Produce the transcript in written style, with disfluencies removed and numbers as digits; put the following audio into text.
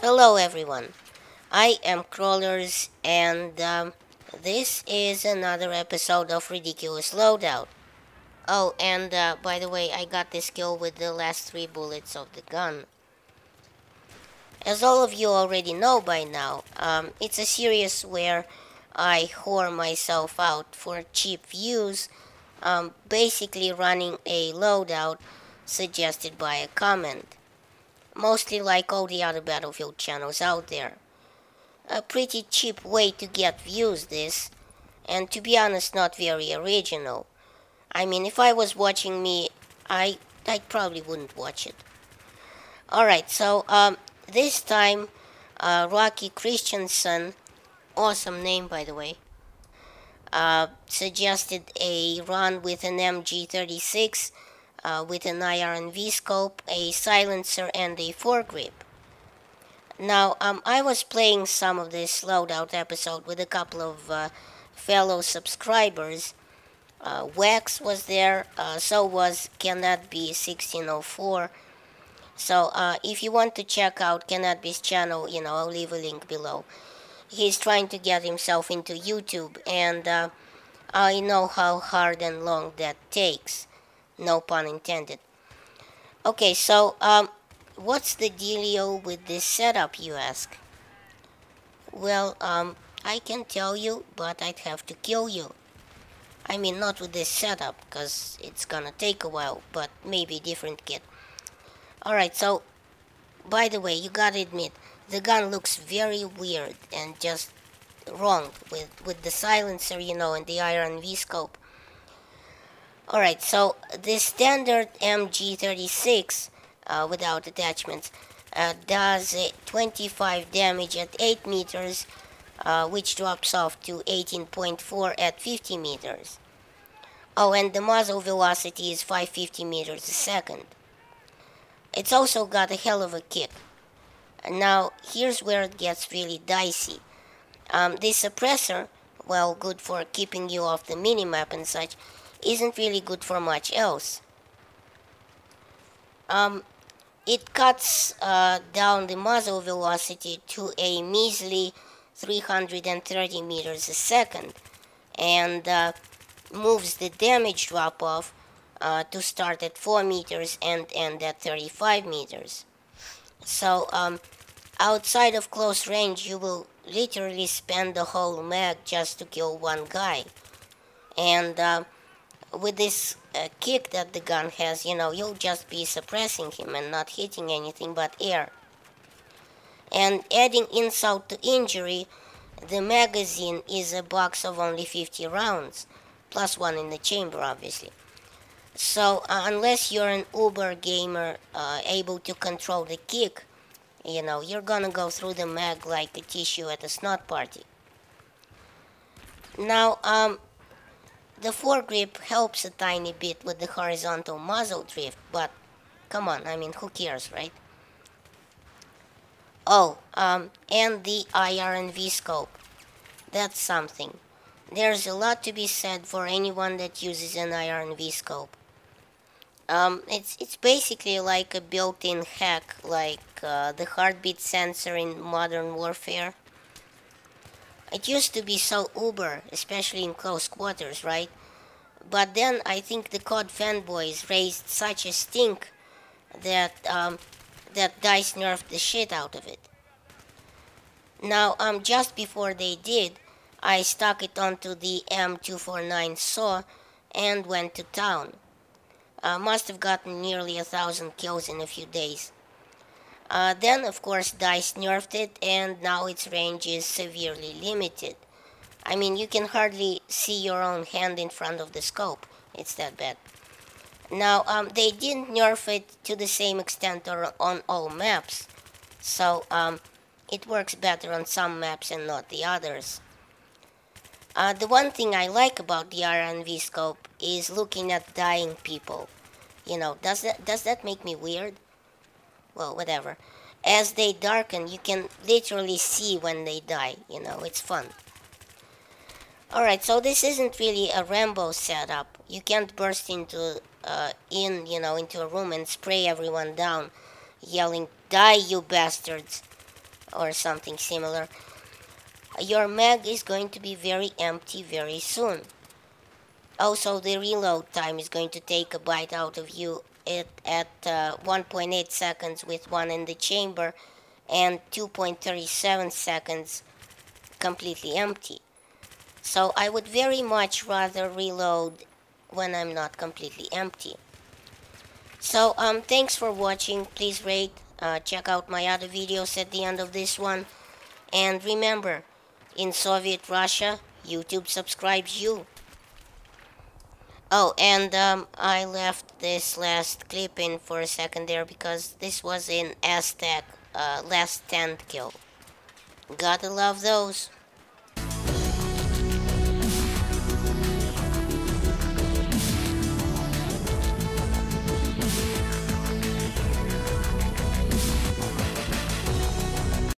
Hello everyone, I am Crawlers and this is another episode of Ridiculous Loadout. Oh, and by the way, I got this kill with the last 3 bullets of the gun. As all of you already know by now, it's a series where I whore myself out for cheap views, basically running a loadout suggested by a comment. Mostly like all the other Battlefield channels out there. A pretty cheap way to get views this, and to be honest not very original. I mean, if I was watching me, I probably wouldn't watch it. Alright, so this time Rocky Christensen, awesome name by the way, suggested a run with an MG36 with an IRNV scope, a silencer and a foregrip. Now, I was playing some of this loadout episode with a couple of fellow subscribers. Wax was there, so was Cannot Be 1604. So, if you want to check out Cannot Be's channel, I'll leave a link below. He's trying to get himself into YouTube, and I know how hard and long that takes. No pun intended. Okay, so, what's the dealio with this setup, you ask? Well, I can tell you, but I'd have to kill you. I mean, not with this setup, because it's gonna take a while, but maybe different kit. Alright, so, by the way, you gotta admit, the gun looks very weird and just wrong with the silencer, and the IRNV scope. Alright, so the standard MG36 without attachments does 25 damage at 8 meters, which drops off to 18.4 at 50 meters. Oh, and the muzzle velocity is 550 meters a second. It's also got a hell of a kick. Now, here's where it gets really dicey. This suppressor, well, good for keeping you off the minimap and such, isn't really good for much else. It cuts down the muzzle velocity to a measly 330 meters a second, and moves the damage drop-off to start at 4 meters and end at 35 meters. So, outside of close range, you will literally spend the whole mag just to kill one guy. And with this kick that the gun has, you'll just be suppressing him and not hitting anything but air. And adding insult to injury, the magazine is a box of only 50 rounds, plus one in the chamber, obviously. So, unless you're an Uber gamer able to control the kick, you're gonna go through the mag like a tissue at a snot party. Now, the foregrip helps a tiny bit with the horizontal muzzle drift, but come on, I mean, who cares, right? Oh, and the IRNV scope. That's something. There's a lot to be said for anyone that uses an IRNV scope. It's basically like a built-in hack, like the heartbeat sensor in Modern Warfare. It used to be so uber, especially in close quarters, right? But then I think the COD fanboys raised such a stink that that DICE nerfed the shit out of it. Now, just before they did, I stuck it onto the M249 SAW and went to town. Must have gotten nearly 1,000 kills in a few days. Then, of course, DICE nerfed it, and now its range is severely limited. I mean, you can hardly see your own hand in front of the scope. It's that bad. Now, they didn't nerf it to the same extent on all maps. So, it works better on some maps and not the others. The one thing I like about the IRNV scope is looking at dying people. Does that make me weird? Well, whatever. As they darken, you can literally see when they die. It's fun. Alright, so this isn't really a Rambo setup. You can't burst into a room and spray everyone down, yelling, "Die, you bastards!" or something similar, your mag is going to be very empty very soon. Also, the reload time is going to take a bite out of you at 1.8 seconds with one in the chamber and 2.37 seconds completely empty. So I would very much rather reload when I'm not completely empty. So thanks for watching. Please rate, check out my other videos at the end of this one. And remember, in Soviet Russia, YouTube subscribes you. Oh, and I left this last clip in for a second there because this was in S-TAC, last 10th kill. Gotta love those.